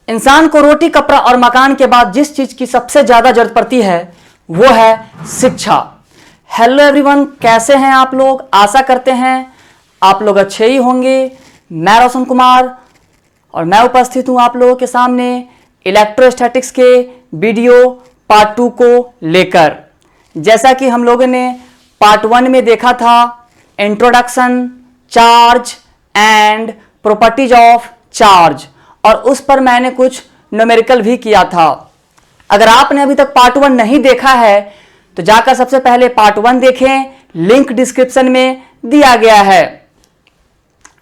इंसान को रोटी, कपड़ा और मकान के बाद जिस चीज की सबसे ज्यादा जरूरत पड़ती है वो है शिक्षा। हेलो एवरीवन, कैसे हैं आप लोग? आशा करते हैं आप लोग अच्छे ही होंगे। मैं रोशन कुमार और मैं उपस्थित हूं आप लोगों के सामने इलेक्ट्रोस्टैटिक्स के वीडियो पार्ट 2 को लेकर। जैसा कि हम लोगों ने पार्ट 1 में देखा था introduction, charge and properties of charge, और उस पर मैंने कुछ न्यूमेरिकल भी किया था। अगर आपने अभी तक पार्ट 1 नहीं देखा है तो जाकर सबसे पहले पार्ट 1 देखें, लिंक डिस्क्रिप्शन में दिया गया है।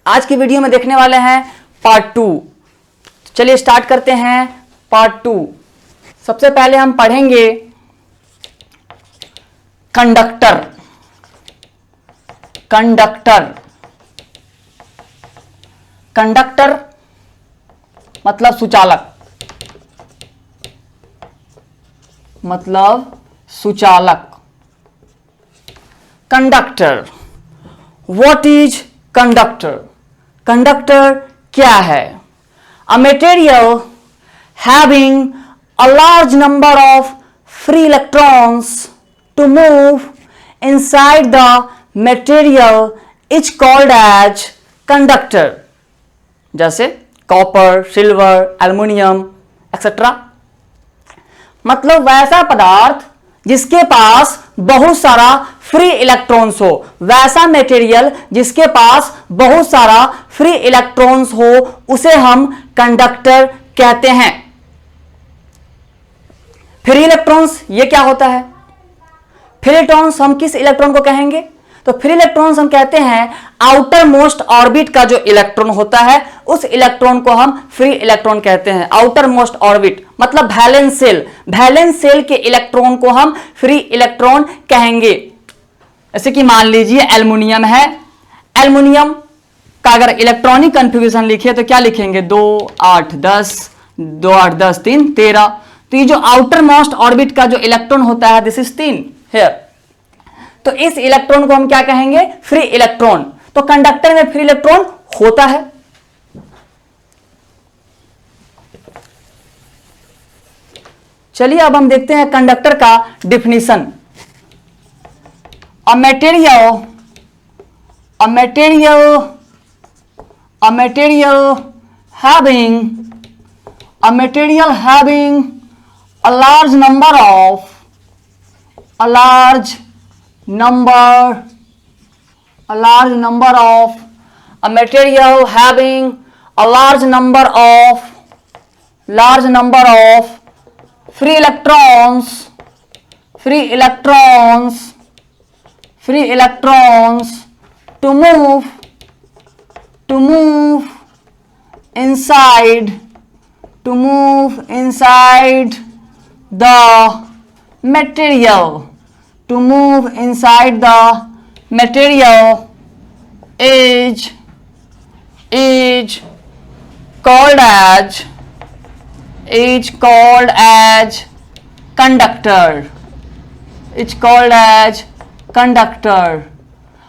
आज की वीडियो में देखने वाले हैं पार्ट 2। चलिए स्टार्ट करते हैं पार्ट 2। सबसे पहले हम पढ़ेंगे कंडक्टर। कंडक्टर कंडक्टर मतलब सुचालक, मतलब सुचालक। Conductor, what is conductor? Conductor क्या है? A material having a large number of free electrons to move inside the material is called as conductor. जैसे कॉपर, सिल्वर, एल्युमिनियम एक्सेट्रा। मतलब वैसा पदार्थ जिसके पास बहुत सारा फ्री इलेक्ट्रॉन्स हो, वैसा मटेरियल जिसके पास बहुत सारा फ्री इलेक्ट्रॉन्स हो, उसे हम कंडक्टर कहते हैं। फ्री इलेक्ट्रॉन्स ये क्या होता है? फ्री इलेक्ट्रॉन्स हम किस इलेक्ट्रॉन को कहेंगे? तो फ्री इलेक्ट्रॉन्स हम कहते हैं आउटर मोस्ट ऑर्बिट का जो इलेक्ट्रॉन होता है उस इलेक्ट्रॉन को हम फ्री इलेक्ट्रॉन कहते हैं। आउटर मोस्ट ऑर्बिट मतलब वैलेंस सेल, वैलेंस सेल के इलेक्ट्रॉन को हम फ्री इलेक्ट्रॉन कहेंगे। जैसे कि मान लीजिए एल्युमिनियम है, एल्युमिनियम का अगर इलेक्ट्रॉनिक कन्फिग्रेशन लिखे तो क्या लिखेंगे? 2 8 10, 2 8 10 3 13। तो ये जो आउटर मोस्ट ऑर्बिट का जो इलेक्ट्रॉन होता है दिस इज 3 हियर। तो इस इलेक्ट्रॉन को हम क्या कहेंगे? Free electron. तो कंडक्टर में फ्री इलेक्ट्रॉन होता है। चलिए अब हम देखते हैं कंडक्टर का definition. A material having a large number of a large number of free electrons to move inside the material is called as conductor.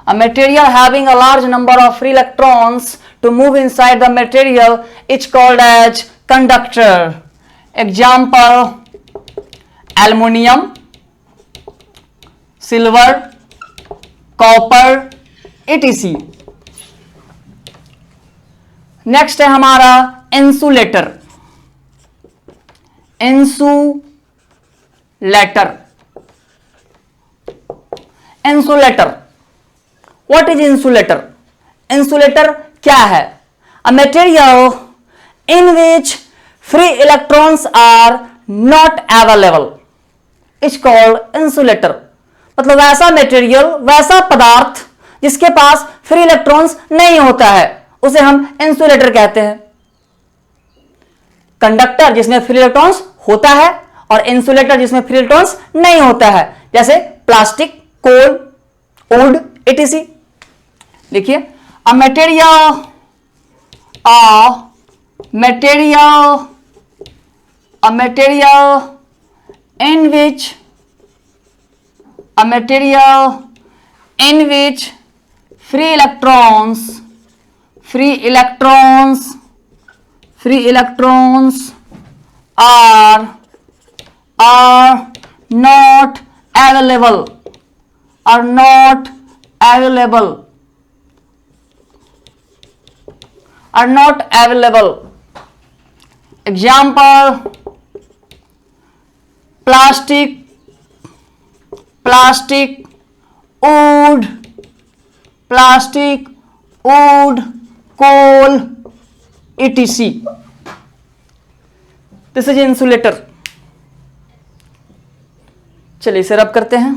A material having a large number of free electrons to move inside the material is called as conductor. Example: aluminium, silver, copper etc. Next है हमारा insulator. What is insulator? Insulator क्या है? A material in which free electrons are not available is called insulator. मतलब वैसा material, वैसा पदार्थ जिसके पास free electrons नहीं होता है उसे हम इंसुलेटर कहते हैं। कंडक्टर जिसमें फ्री इलेक्ट्रॉन्स होता है और इंसुलेटर जिसमें फ्री इलेक्ट्रॉन्स नहीं होता है, जैसे प्लास्टिक, कोल, वुड etc. देखिए a material in which free electrons are not available, are not available, are not available. Example, plastic, plastic, wood, plastic, wood, coal, etc. This is insulator. चलिए इसे रब करते हैं।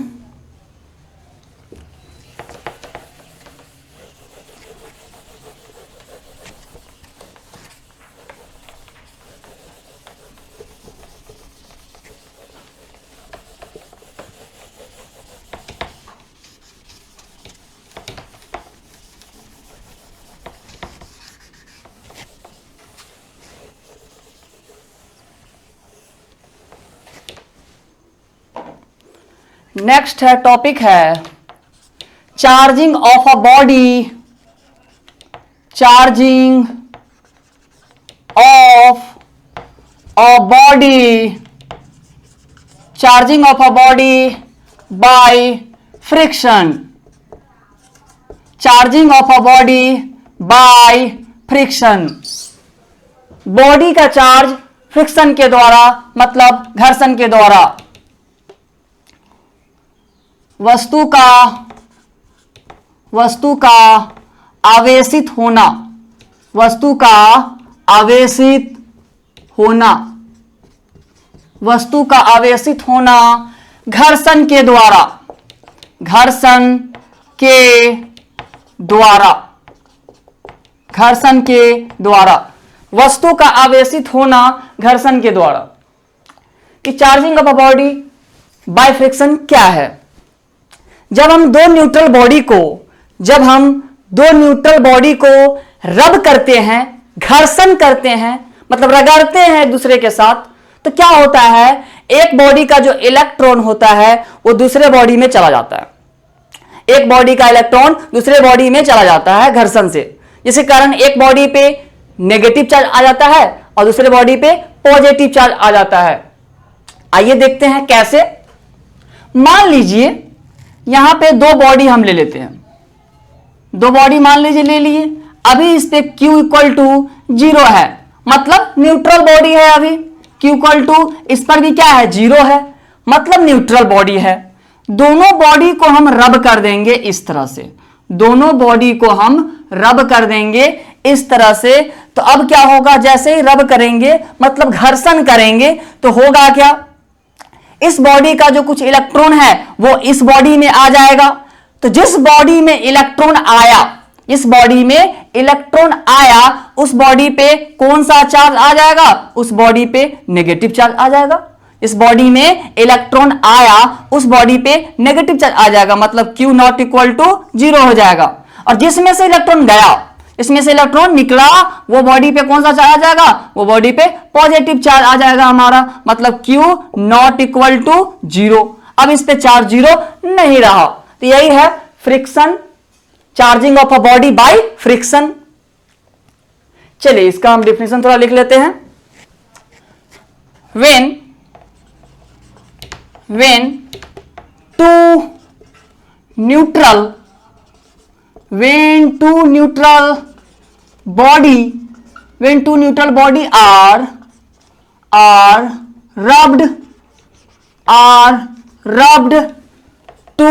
नेक्स्ट है टॉपिक है charging of a body, charging of a body, charging of a body by friction, charging of a body by friction. Body का charge friction के द्वारा मतलब घर्षण के द्वारा। वस्तु का आवेशित होना, वस्तु का आवेशित होना, वस्तु का आवेशित होना घर्षण के द्वारा, घर्षण के द्वारा, घर्षण के द्वारा, वस्तु का आवेशित होना घर्षण के द्वारा। कि charging of a body by friction क्या है? जब हम दो न्यूट्रल बॉडी को रब करते हैं, घर्षण करते हैं, मतलब रगड़ते हैं एक दूसरे के साथ, तो क्या होता है? एक बॉडी का जो इलेक्ट्रॉन होता है वो दूसरे बॉडी में चला जाता है। एक बॉडी का इलेक्ट्रॉन दूसरे बॉडी में चला जाता है घर्षण से, जिसके कारण एक बॉडी पे नेगेटिव चार्ज आ जाता है और दूसरे बॉडी पे पॉजिटिव चार्ज आ जाता है। आइए देखते हैं कैसे। मान लीजिए यहां पे दो बॉडी हम ले लेते हैं, दो बॉडी मान लीजिए ले लिए। अभी इस पे Q इक्वल टू 0 है, मतलब न्यूट्रल बॉडी है। अभी Q इक्वल टू इस पर भी क्या है? 0 है, मतलब न्यूट्रल बॉडी है। दोनों बॉडी को हम रब कर देंगे इस तरह से, दोनों बॉडी को हम रब कर देंगे इस तरह से। तो अब क्या होगा? जैसे ही रब करेंगे मतलब घर्षण करेंगे तो होगा क्या? इस बॉडी का जो कुछ इलेक्ट्रॉन है वो इस बॉडी में आ जाएगा। तो जिस बॉडी में इलेक्ट्रॉन आया, इस बॉडी में इलेक्ट्रॉन आया, उस बॉडी पे कौन सा चार्ज आ जाएगा? उस बॉडी पे नेगेटिव चार्ज आ जाएगा। इस बॉडी में इलेक्ट्रॉन आया, उस बॉडी पे नेगेटिव चार्ज आ जाएगा, मतलब Q नॉट इक्वल टू 0 हो जाएगा। और जिसमें से इलेक्ट्रॉन गया, इसमें से इलेक्ट्रॉन निकला, वो बॉडी पे कौन सा चार्ज आ जाएगा? वो बॉडी पे पॉजिटिव चार्ज आ जाएगा हमारा, मतलब Q नॉट इक्वल टू 0। अब इस पे चार्ज 0 नहीं रहा। तो यही है friction, charging of a body by friction. चलिए इसका हम डिफिनेशन थोड़ा लिख लेते हैं। when two neutral body are rubbed to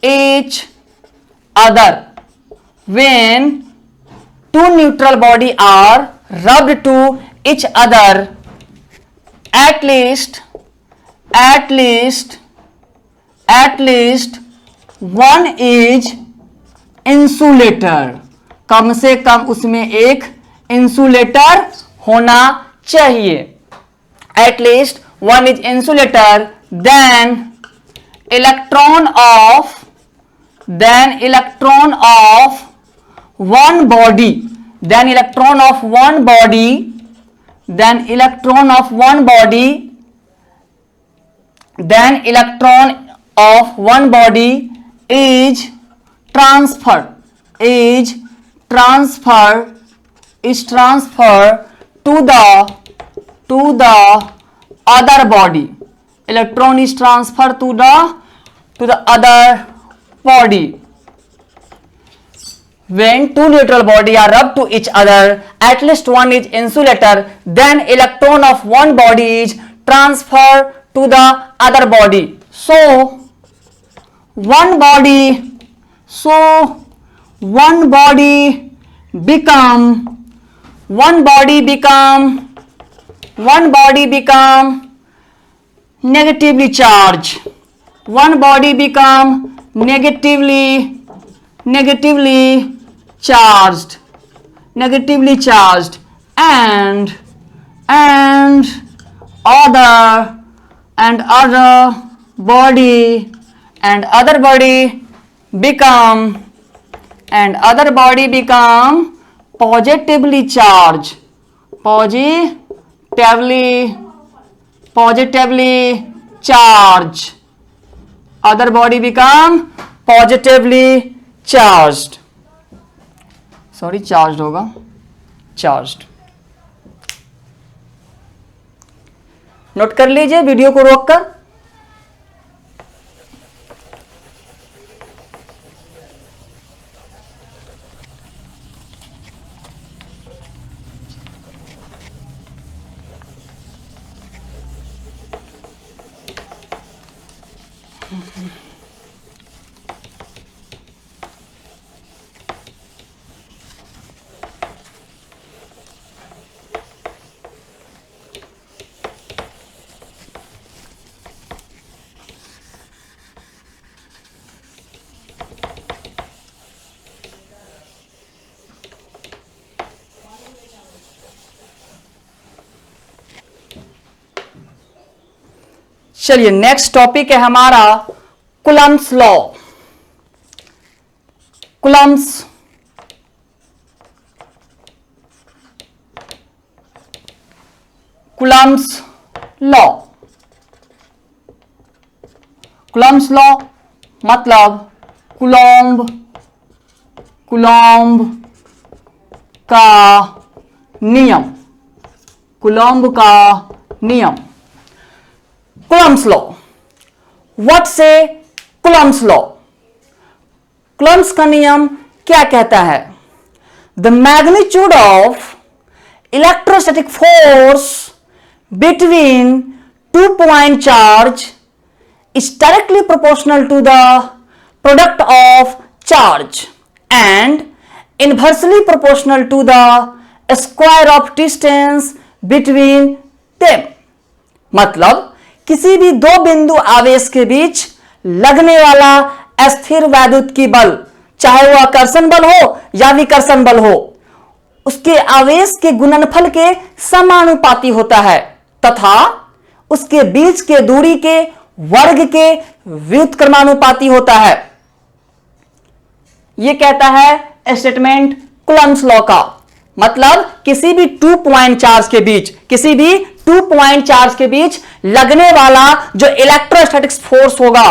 each other. When two neutral body are rubbed to each other, at least one is insulator. कम से कम उसमें एक इंसुलेटर होना चाहिए. At least one is insulator. Then electron of one body. Then electron of one body is transferred to the to the other body. Electron is transferred to the other body. When two neutral body are rubbed to each other, at least one is insulator, then electron of one body is transferred to the other body. So one body become negatively charged. One body become negatively charged, and other body become positively charged. Other body become positively charged. Sorry, charge होगा, charged. Note कर लीजिए video को रोककर. चलिए, next topic है हमारा कुलम्ब्स law. कुलम्ब्स law. कुलम्ब्स law मतलब Coulomb का नियम. कुलॉम्ब का नियम. Coulomb's law. What say Coulomb's law? Coulomb's का नियम क्या कहता है? The magnitude of electrostatic force between two point charge is directly proportional to the product of charge and inversely proportional to the square of distance between them. मतलब किसी भी दो बिंदु आवेश के बीच लगने वाला अस्थिर वैद्युत की बल, चाहे वह आकर्षण बल हो या विकर्षण बल हो, उसके आवेश के गुणनफल के समानुपाती होता है तथा उसके बीच के दूरी के वर्ग के व्युत्क्रमानुपाती होता है. यह कहता है स्टेटमेंट कुलम्ब्स लॉ का. मतलब किसी भी टू पॉइंट चार्ज के बीच लगने वाला जो इलेक्ट्रोस्टैटिक फोर्स होगा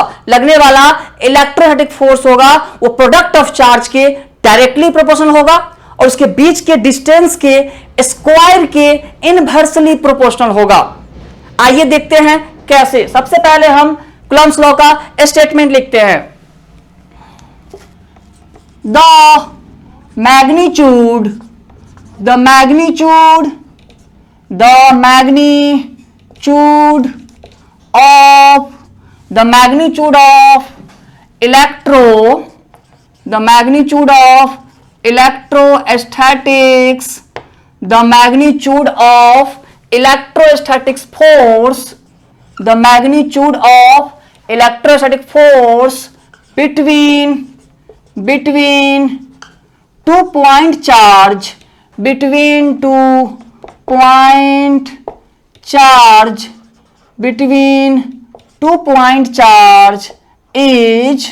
वो प्रोडक्ट ऑफ चार्ज के डायरेक्टली प्रोपोर्शनल होगा और उसके बीच के डिस्टेंस के स्क्वायर के इनवर्सली प्रोपोर्शनल होगा. आइए देखते हैं कैसे. सबसे पहले हम कुलम्ब्स लॉ का स्टेटमेंट लिखते हैं. The magnitude of electrostatic force between two point charge is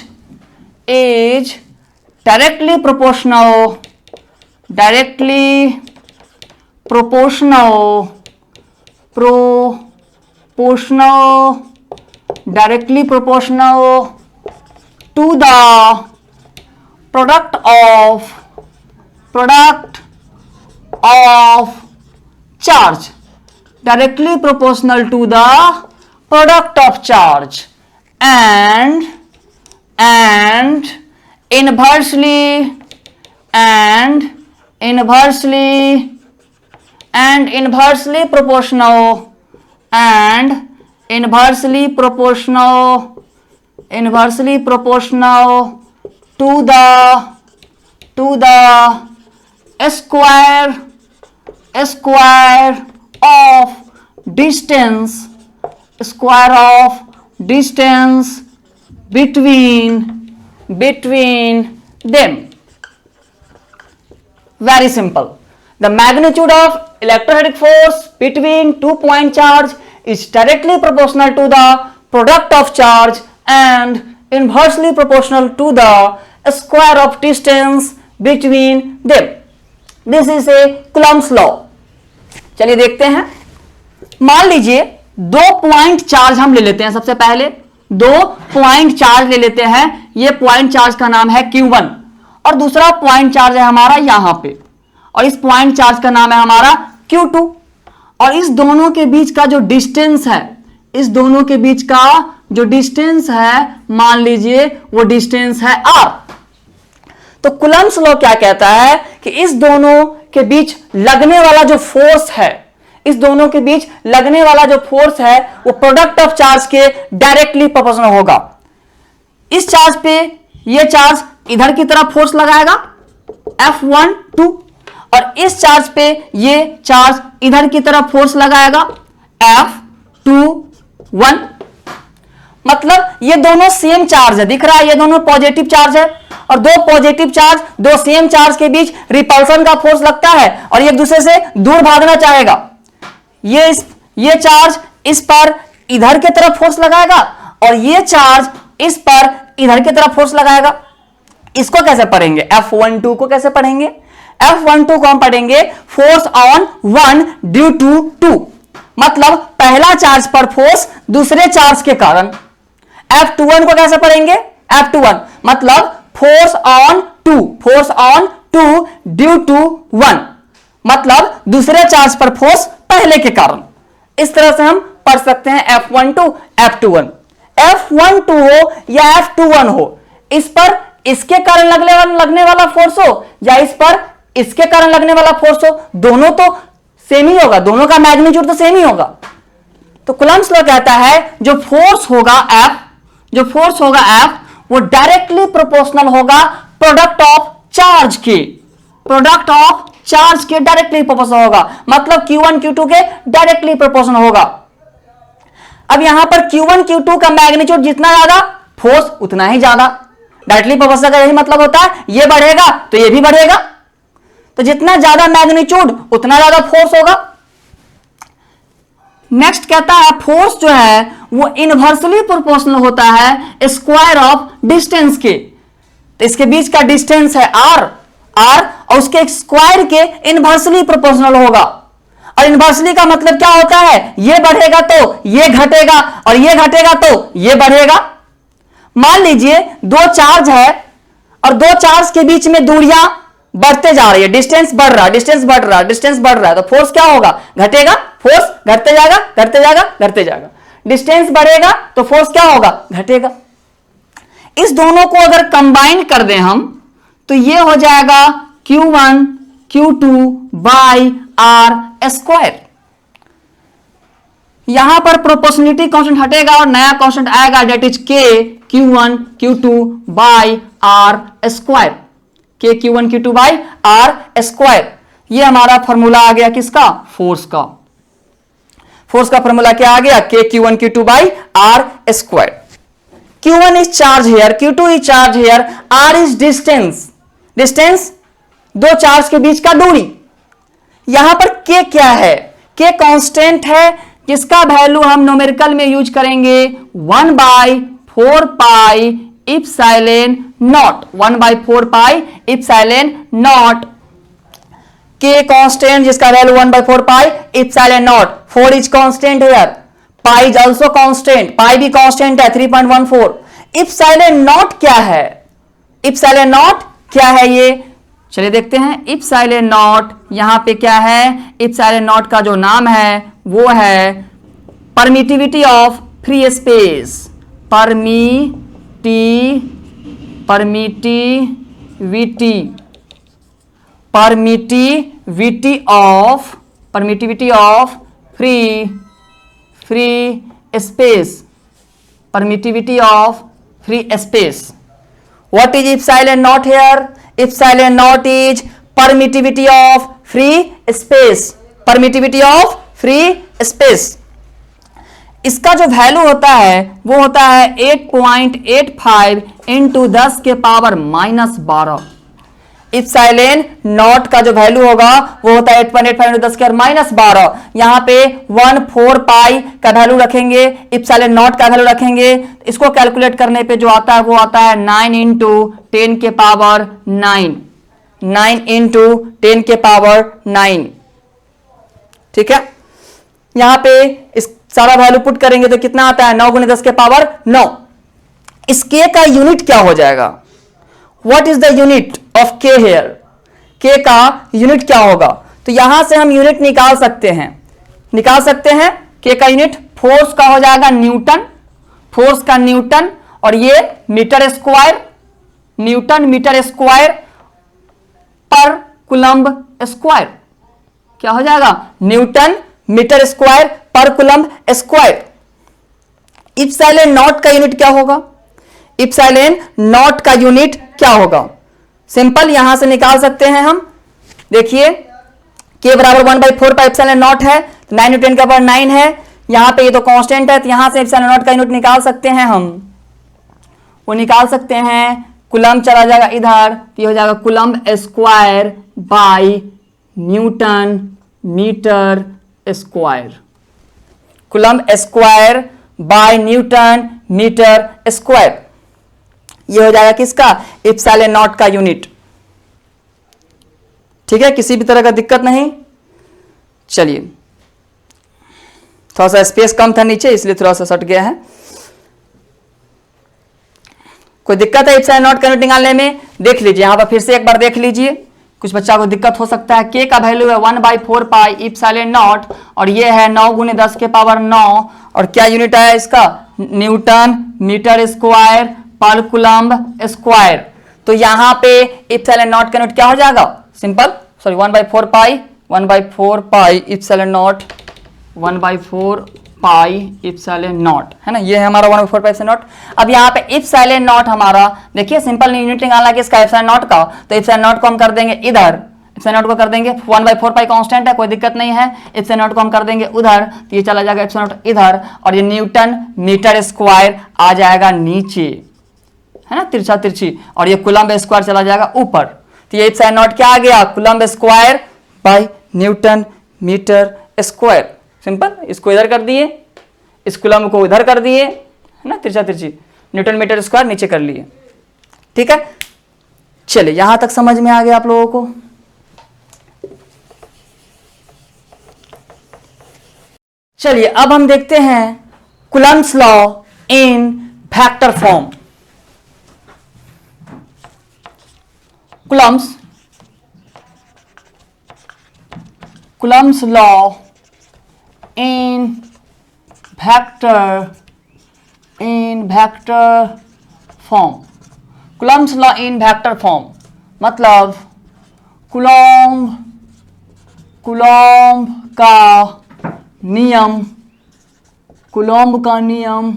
directly proportional to the product of charge. directly proportional to the product of charge and inversely proportional to the square of distance between them. Very simple. The magnitude of electrostatic force between 2 point charge is directly proportional to the product of charge and inversely proportional to the square of distance between them. This is a Coulomb's law. चलिए देखते हैं. मान लीजिए 2 point charge हम ले लेते हैं. सबसे पहले 2 पॉइंट चार्ज ले लेते हैं. ये पॉइंट चार्ज का नाम है Q1 और दूसरा पॉइंट चार्ज है हमारा यहां पे, और इस पॉइंट चार्ज का नाम है हमारा Q2. और इस दोनों के बीच का जो डिस्टेंस है, मान लीजिए वो डिस्टेंस है R. तो कूलम्ब्स लॉ क्या कहता है कि इस दोनों के बीच लगने वाला जो फोर्स है, वो प्रोडक्ट ऑफ चार्ज के डायरेक्टली प्रोपोर्शनल होगा. इस चार्ज पे ये चार्ज इधर की तरफ फोर्स लगाएगा F12 और इस चार्ज पे ये चार्ज इधर की तरफ फोर्स लगाएगा F21. मतलब ये दोनों सेम चार्ज है. दिख रहा है ये दोनों पॉजिटिव चार्ज है, और दो पॉजिटिव चार्ज, दो सेम चार्ज के बीच रिपल्सन का फोर्स लगता है और एक दूसरे से दूर भागना चाहेगा. ये चार्ज इस पर इधर की तरफ फोर्स लगाएगा और ये चार्ज इस पर इधर की तरफ फोर्स लगाएगा. इसको कैसे पढ़ेंगे? F12 को कैसे पढ़ेंगे? F12 को हम पढ़ेंगे फोर्स ऑन 1 ड्यू टू 2. मतलब पहला चार्ज पर फोर्स दूसरे चार्ज के कारण. F21 को कैसे पढ़ेंगे? F21 मतलब फोर्स ऑन 2 ड्यू टू 1, मतलब दूसरे चार्ज पर फोर्स पहले के कारण. इस तरह से हम पढ़ सकते हैं F12, F21. F12 हो या F21 हो, इस पर इसके कारण लगने वाला फोर्स हो या इस पर इसके कारण लगने वाला फोर्स हो, दोनों तो सेम ही होगा, दोनों का मैग्नीट्यूड तो सेम ही होगा. तो कूलम्ब्स लॉ कहता है जो फोर्स होगा F, वो डायरेक्टली प्रोपोर्शनल होगा प्रोडक्ट ऑफ चार्ज के डायरेक्टली प्रोपोर्शनल होगा. मतलब Q1 Q2 के डायरेक्टली प्रोपोर्शनल होगा. अब यहां पर Q1 Q2 का मैग्नीट्यूड जितना ज्यादा, फोर्स उतना ही ज्यादा. डायरेक्टली प्रोपोर्शनल का यही मतलब होता है, ये बढ़ेगा तो ये भी बढ़ेगा. तो जितना ज्यादा मैग्नीट्यूड उतना ज्यादा फोर्स होगा. नेक्स्ट कहता है फोर्स जो है वो इनवर्सली प्रोपोर्शनल होता है स्क्वायर ऑफ डिस्टेंस के. तो इसके बीच का डिस्टेंस है R और उसके स्क्वायर के इनवर्सली प्रोपोर्शनल होगा. और इनवर्सली का मतलब क्या होता है? ये बढ़ेगा तो ये घटेगा और ये घटेगा तो ये बढ़ेगा. मान लीजिए दो चार्ज है और दो चार्ज के बीच में दूरियां बढ़ते जा रही है, डिस्टेंस बढ़ रहा है, तो फोर्स क्या होगा? घटेगा. फोर्स घटते जाएगा. डिस्टेंस बढ़ेगा तो फोर्स क्या होगा? घटेगा. इस दोनों को अगर कंबाइन कर दें हम तो ये हो जाएगा Q1 Q2 by R square. यहां पर प्रोपोर्शनलिटी कांस्टेंट हटेगा और नया कांस्टेंट आएगा, that is K Q1 Q2 by R square. K Q1 Q2 by R square. ये हमारा फॉर्मूला आ गया किसका? फोर्स का. फोर्स का फॉर्मूला क्या आ गया? K Q1 Q2 by R square. Q1 is charge here, Q2 is charge here, R is distance दो चार्ज के बीच का दूरी. यहां पर K क्या है? K कांस्टेंट है जिसका वैल्यू हम न्यूमेरिकल में यूज करेंगे 1/4 pi epsilon naught. 1/4 pi epsilon naught. K constant जिसका वैल्यू 1/4 pi epsilon naught. 4 is constant here. Pi is also constant. Pi भी कांस्टेंट है 3.14. इप्सिलॉन नॉट क्या है? ये चलिए देखते हैं इप्सिलॉन नॉट, यहां पे क्या है, इप्सिलॉन नॉट का जो नाम है वो है permittivity of free space, permittivity of free space, permittivity of free space. What is epsilon naught here? Epsilon naught is permittivity of free space, permittivity of free space. इसका जो वैल्यू होता है वो होता है 8.85 इंटू 10 के पावर -12। इप्सिलॉन नॉट का जो वैल्यू होगा वो होता है 8.85 इंटू 10 के पावर -12। यहां पे 1/4 पाई का वैल्यू रखेंगे, इप्सिलॉन नॉट का वैल्यू रखेंगे, इसको कैलकुलेट करने पे जो आता है वो आता है 9 इंटू 10 के पावर 9, 9 इंटू 10 के पावर 9। ठीक है, यहां पे इस सारा वैल्यू पुट करेंगे तो कितना आता है 9 गुणे 10 के पावर 9। इस के का यूनिट क्या हो जाएगा? What is the unit of k here? k का यूनिट क्या होगा? तो यहां से हम यूनिट निकाल सकते हैं k का यूनिट फोर्स का हो जाएगा न्यूटन, फोर्स का न्यूटन, और ये metre square, newton metre square पर कुलम्ब स्क्वायर, क्या हो जाएगा न्यूटन मीटर स्क्वायर पर कुलम्ब स्क्वायर। इप्सिलॉन नॉट का यूनिट क्या होगा? इप्सिलॉन नॉट का यूनिट क्या होगा? सिंपल यहां से निकाल सकते हैं हम। देखिए k बराबर 1/4 पाई इप्सिलॉन नॉट है, तो 9 इंटू 10 का पावर 9 है, यहां पे ये तो कांस्टेंट है, तो यहां से इप्सिलॉन नॉट का यूनिट निकाल सकते हैं हम, वो निकाल सकते हैं, कुलम्ब चला जाएगा इधर, तो ये हो जाएगा coulomb square by newton metre square, coulomb square by newton metre square. ये हो जाएगा किसका? इप्सिलॉन नॉट का यूनिट। ठीक है, किसी भी तरह का दिक्कत नहीं। चलिए, थोड़ा सा स्पेस कम था नीचे इसलिए थोड़ा सा सट गया है। कोई दिक्कत है इप्सिलॉन नॉट का यूनिट निकालने में? देख लीजिए यहां पर फिर से एक बार देख लीजिए, कुछ बच्चा को दिक्कत हो सकता है। के का वैल्यू है 1/4 पाई इप्सिलॉन नॉट, और ये है 9 गुणे 10 के पावर 9, और क्या यूनिट है इसका? न्यूटन मीटर स्क्वायर पर कुलम्ब स्क्वायर। तो यहां पे इप्सिलॉन नॉट का यूनिट क्या हो जाएगा? Simple, sorry 1/4 pi epsilon naught, 1/4 pi epsilon not, है ना, ये है हमारा 1/4 पाई इप्सिलॉन नॉट। अब यहाँ पे इप्सिलॉन नॉट हमारा, देखिए सिंपल यूनिट निकालना है किसका? इप्सिलॉन नॉट का, तो इप्सिलॉन नॉट को हम कर देंगे इधर, इप्सिलॉन नॉट को कर देंगे 1/4 पाई कांस्टेंट है, कोई दिक्कत नहीं है, इप्सिलॉन नॉट को हम कर देंगे उधर, तो ये चला जाएगा इप्सिलॉन नॉट इधर, और ये न्यूटन मीटर स्क्वायर आ जाएगा नीचे, है ना, तिरछा तिरछी, और ये कुलम्ब स्क्वायर चला जाएगा ऊपर। तो ये इप्सिलॉन नॉट क्या आ गया? Coulomb square by newton metre square. Simple, इसको इधर कर दिए, इस कुलम्ब को इधर कर दिए, है ना, तिरछा तिरछी, न्यूटन मीटर स्क्वायर नीचे कर लिए। ठीक है, चलिए यहां तक समझ में आ गया आप लोगों को। चलिए अब हम देखते हैं Coulomb's law in vector form. Coulomb's law in vector form। Coulomb's law in vector form मतलब कुलॉम्ब का नियम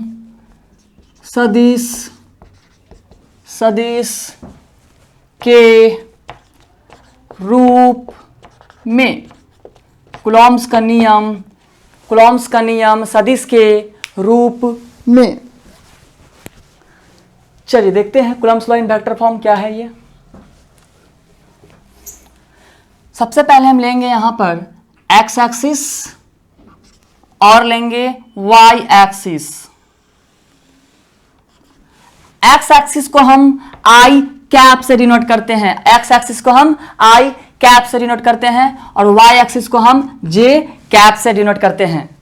सदिश के रूप में, कुलॉम्ब्स का नियम सदिश के रूप में। चलिए देखते हैं कुलॉम्ब्स लॉ इन वेक्टर फॉर्म क्या है ये। सबसे पहले हम लेंगे यहां पर एक्स एक्सिस और लेंगे वाई एक्सिस। एक्स एक्सिस को हम आई कैप से डिनोट करते हैं, एक्स एक्सिस को हम आई कैप से डिनोट करते हैं, और वाई एक्सिस को हम जे कैप से डिनोट करते हैं।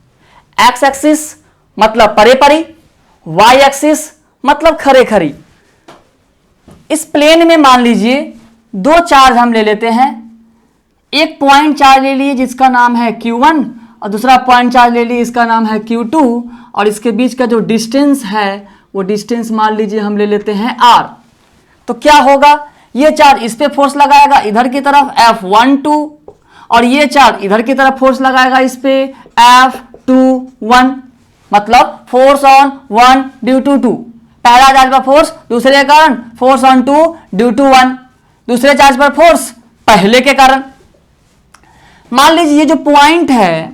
एक्स एक्सिस मतलब परे परी, वाई एक्सिस मतलब खरे खरी। इस प्लेन में मान लीजिए दो चार्ज हम ले लेते हैं, एक पॉइंट चार्ज ले लिए जिसका नाम है Q1 और दूसरा पॉइंट चार्ज ले लिए इसका नाम है Q2, और इसके बीच का जो डिस्टेंस है वो डिस्टेंस मान लीजिए हम ले लेते हैं R। तो क्या होगा, ये चार्ज इस पे फोर्स लगाएगा इधर की तरफ F12, और ये चार्ज इधर की तरफ फोर्स लगाएगा इस पे F21, मतलब फोर्स ऑन 1 ड्यू टू 2। पहला चार्ज पर फोर्स दूसरे के कारण, फोर्स ऑन 2 ड्यू टू 1, दूसरे चार्ज पर फोर्स पहले के कारण। मान लीजिए ये जो पॉइंट है,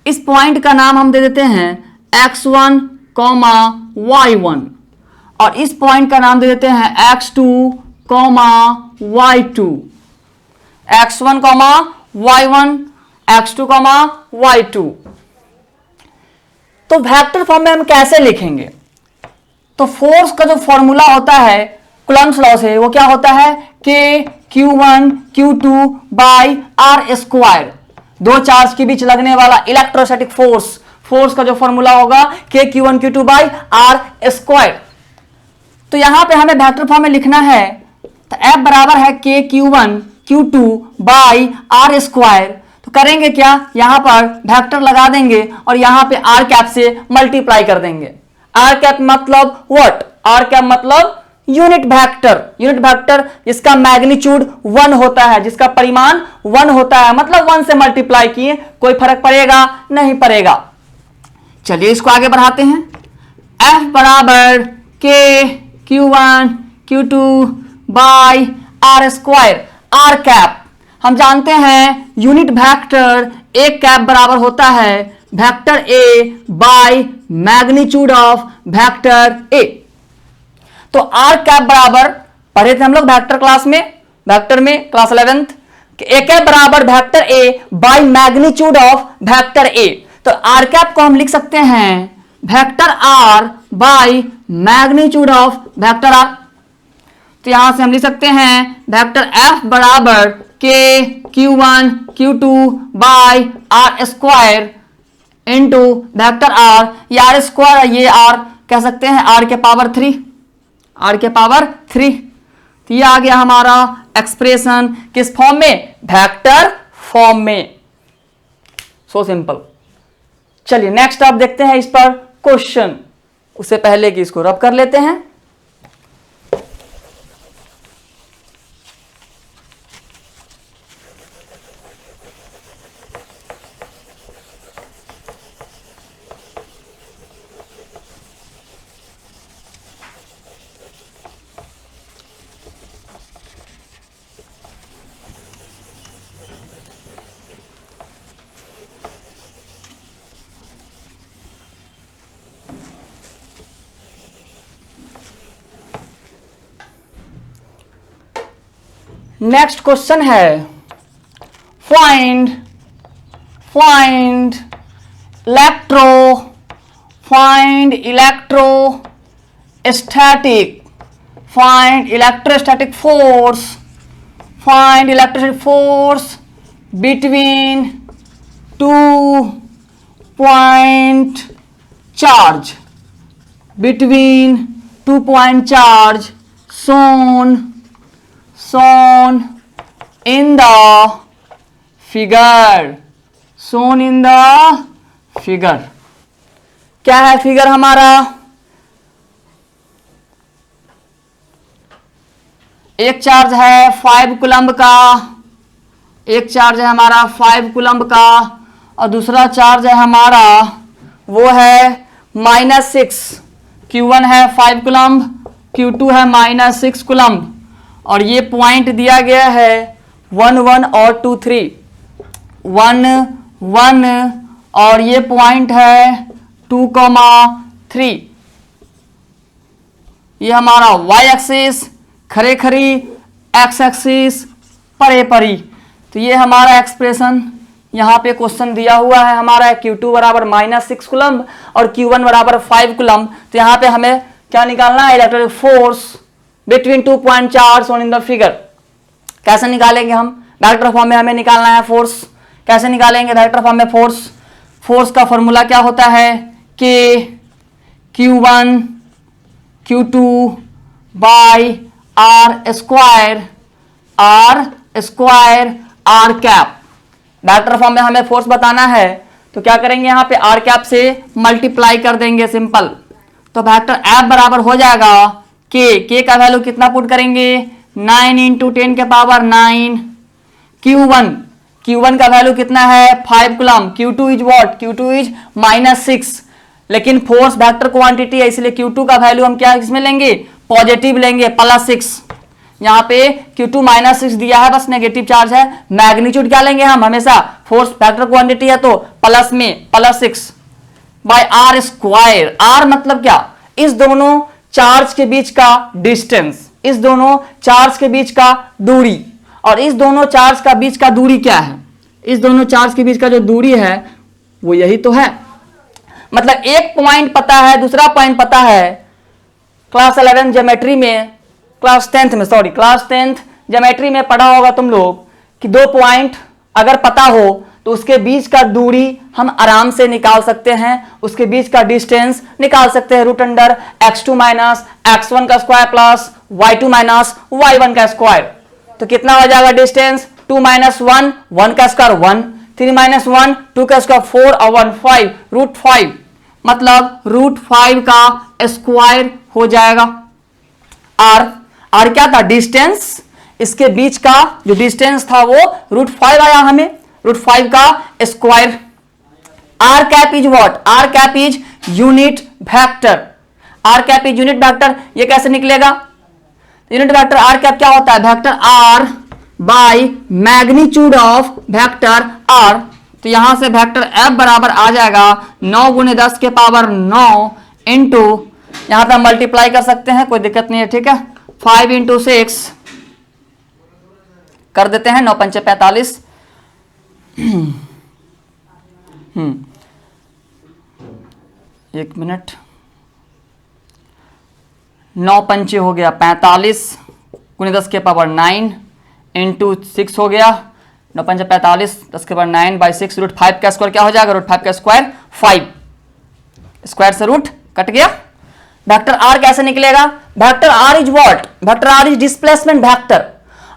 इस पॉइंट का नाम हम दे देते हैं x1, y1, और इस पॉइंट का नाम दे देते हैं x2, y2, x1, y1, x2, y2। तो वेक्टर फॉर्म में हम कैसे लिखेंगे? तो फोर्स का जो फॉर्मूला होता है कूलम्ब्स लॉ से, वो क्या होता है, K Q1 Q2 by R square. दो चार्ज के बीच लगने वाला इलेक्ट्रोस्टैटिक फोर्स का जो फॉर्मूला होगा K Q1 Q2 by R square. तो यहां पे हमें वेक्टर फॉर्म में लिखना है, तो F बराबर है K Q1 Q2 by R square. तो करेंगे क्या, यहां पर वेक्टर लगा देंगे और यहां पे R कैप से मल्टीप्लाई कर देंगे। R कैप मतलब व्हाट, R कैप मतलब यूनिट वेक्टर जिसका मैग्नीट्यूड 1 होता है, जिसका परिमाण 1 होता है, मतलब 1 से मल्टीप्लाई किए, कोई फर्क पड़ेगा नहीं पड़ेगा। चलिए इसको आगे बढ़ाते हैं। F बराबर K Q1 Q2 by R square. R cap हम जानते हैं यूनिट वेक्टर एक कैप बराबर होता है vector A by magnitude of vector A। तो R कैप बराबर, पढ़े थे हम लोग वेक्टर क्लास में, वेक्टर में क्लास 11th, A कैप बराबर vector A by magnitude of vector A। तो R कैप को हम लिख सकते हैं vector R by magnitude of vector R। तो यहां से हम लिख सकते हैं वेक्टर F बराबर K Q1 Q2 by R square into vector R। ये R स्क्वायर, ये R कह सकते हैं R के पावर 3, R के पावर 3। तो ये आ गया हमारा एक्सप्रेशन किस फॉर्म में, वेक्टर फॉर्म में। So simple. चलिए नेक्स्ट आप देखते हैं इस पर क्वेश्चन, उससे पहले कि इसको रब कर लेते हैं। नेक्स्ट क्वेश्चन है find electrostatic force between two point charge shown in the figure। क्या है फिगर हमारा, एक चार्ज है 5 कूलम्ब का, एक चार्ज है हमारा 5 कूलम्ब का, और दूसरा चार्ज है हमारा वो है -6। Q1 है 5 कूलम्ब, Q2 है -6 कूलम्ब, और ये पॉइंट दिया गया है 1 1 और 2 3, 1 1, और ये पॉइंट है 2 3। ये हमारा y एक्सिस, खरे खरी, x एक्सिस, परे परी। तो ये हमारा एक्सप्रेशन यहाँ पे क्वेश्चन दिया हुआ है हमारा, Q2 बराबर -6 कूलम्ब और Q1 बराबर 5 कूलम्ब। तो यहाँ पे हमें क्या निकालना है, electric force between 2 point charge on in the figure. कैसे निकालेंगे हम, वेक्टर फॉर्म में हमें निकालना है फोर्स। कैसे निकालेंगे वेक्टर फॉर्म में फोर्स का फॉर्मूला क्या होता है, K Q1 Q2 by R square r square r cap. Vector form में हमें फोर्स बताना है तो क्या करेंगे, यहां पे आर कैप से मल्टीप्लाई कर देंगे, सिंपल। तो वेक्टर एफ बराबर हो जाएगा के का वैल्यू कितना पुट करेंगे, 9 इंटू 10 के पावर 9। Q1 का वैल्यू कितना है, 5 coulomb. Q2 is what, Q2 is -6, लेकिन फोर्स वेक्टर क्वांटिटी है इसलिए Q2 का वैल्यू हम क्या इसमें लेंगे, पॉजिटिव लेंगे, +6। यहाँ पे Q2 -6 दिया है, बस नेगेटिव चार्ज है। मैग्नीट्यूड क्या लेंगे हम, हमेशा फोर्स वेक्टर क्वांटिटी है तो प्लस में +6 बाय आर स्क्वायर। आर मतलब क्या, इस दोनों चार्ज के बीच का डिस्टेंस, इस दोनों चार्ज के बीच का दूरी। और इस दोनों चार्ज का बीच का दूरी क्या है, इस दोनों चार्ज के बीच का जो दूरी है वो यही तो है। मतलब एक पॉइंट पता है, दूसरा पॉइंट पता है। क्लास 11 ज्योमेट्री में, क्लास 10th ज्योमेट्री में पढ़ा होगा तुम लोग कि दो पॉइंट अगर पता हो तो उसके बीच का दूरी हम आराम से निकाल सकते हैं, उसके बीच का डिस्टेंस निकाल सकते हैं। √x2 - x1 का स्क्वायर प्लस y2 - y1 का स्क्वायर। तो कितना हो जाएगा डिस्टेंस, 2 - 1 1 का स्क्वायर 1, 3 - 1 2 का स्क्वायर 4 और 1 5, √5 मतलब √5 का स्क्वायर हो जाएगा। आर क्या था, डिस्टेंस, इसके बीच का जो डिस्टेंस था वो √5 आया हमें, √5 का square. R cap is what, r cap is unit vector. R cap is unit vector, ये कैसे निकलेगा, यूनिट वेक्टर आर कैप क्या होता है, vector r by magnitude of vector r. तो यहां से वेक्टर एफ बराबर आ जाएगा 9 × 10 के पावर 9 इंटू, यहां पे हम मल्टीप्लाई कर सकते हैं, कोई दिक्कत नहीं है, ठीक है। 5 × 6 कर देते हैं, 9 × 5 = 45। एक मिनट, 9 × 5 हो गया 45 × 10 के पावर 9 इंटू 6 हो गया, 9 × 5 = 45, 10 के पावर 9/6। √5 का स्क्वायर क्या हो जाएगा, √5 का स्क्वायर 5, स्क्वायर से रूट कट गया। वेक्टर आर कैसे निकलेगा, vector r is what, vector r is displacement vector.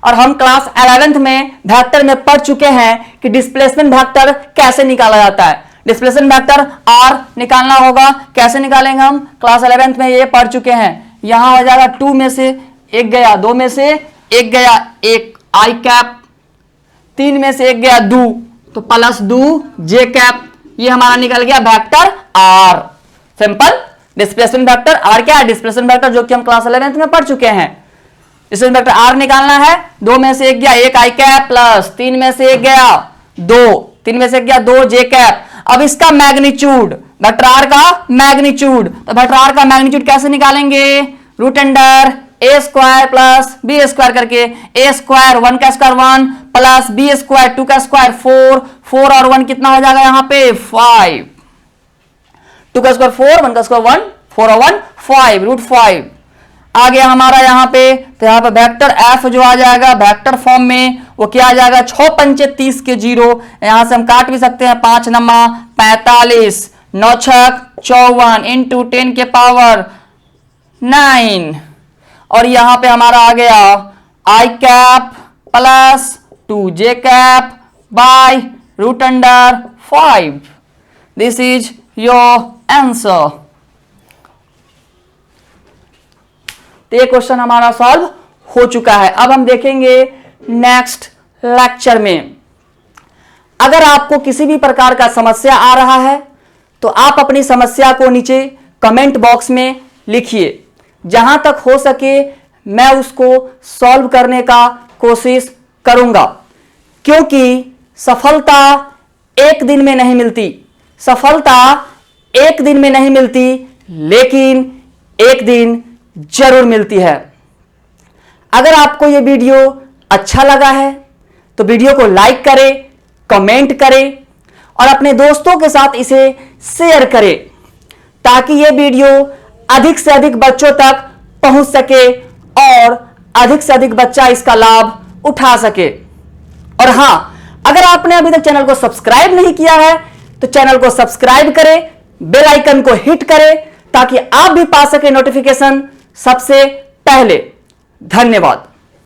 और हम क्लास 11th में वेक्टर में पढ़ चुके हैं कि डिस्प्लेसमेंट वेक्टर कैसे निकाला जाता है। डिस्प्लेसमेंट वेक्टर आर निकालना होगा, कैसे निकालेंगे हम, क्लास 11th में ये पढ़ चुके हैं। यहां हो जाएगा 2 में से 1 गया, 2 में से 1 गया, 1 आई कैप, 3 में से 1 गया 2, तो +2 जे कैप। ये हमारा निकल गया vector r. Simple, displacement vector r क्या है, डिस्प्लेसमेंट वेक्टर, जो कि हम क्लास 11th में पढ़ चुके हैं। डिस्प्लेसमेंट वेक्टर आर निकालना है, 2 में से 1 गया 1 आई कैप प्लस 3 में से 1 गया 2, 3 में से 1 गया 2 जे कैप। अब इसका मैग्नीट्यूड, वेक्टर आर का मैग्नीट्यूड, तो वेक्टर आर का मैग्नीट्यूड कैसे निकालेंगे, √a² प्लस b² करके, a² 1 का स्क्वायर 1 प्लस b² 2 का स्क्वायर 4, 4 और 1 कितना हो जाएगा यहाँ पे 5, 2 का स्क्वायर 4, 1 का स्क्वायर 1, 4 और 1 5, √5 आ गया हमारा यहाँ पे। तो यहाँ पे वेक्टर एफ जो आ जाएगा वेक्टर फॉर्म में वो क्या आ जाएगा, 6 × 5 = 30 के 0, यहां से हम काट भी सकते हैं, 5 × 9 = 45, 9 × 6 = 54 इंटू 10 के पावर 9, और यहां पे हमारा आ गया I cap plus 2 J cap by √5। This is your answer. तो ये क्वेश्चन हमारा सॉल्व हो चुका है। अब हम देखेंगे नेक्स्ट लेक्चर में। अगर आपको किसी भी प्रकार का समस्या आ रहा है तो आप अपनी समस्या को नीचे कमेंट बॉक्स में लिखिए, जहां तक हो सके मैं उसको सॉल्व करने का कोशिश करूंगा, क्योंकि सफलता एक दिन में नहीं मिलती, सफलता एक दिन में नहीं मिलती, लेकिन एक दिन जरूर मिलती है। अगर आपको यह वीडियो अच्छा लगा है तो वीडियो को लाइक करें, कमेंट करें और अपने दोस्तों के साथ इसे शेयर करें, ताकि यह वीडियो अधिक से अधिक बच्चों तक पहुंच सके और अधिक से अधिक बच्चा इसका लाभ उठा सके। और हां, अगर आपने अभी तक चैनल को सब्सक्राइब नहीं किया है तो चैनल को सब्सक्राइब करें, बेल आइकन को हिट करें, ताकि आप भी पा सके नोटिफिकेशन सबसे पहले। धन्यवाद।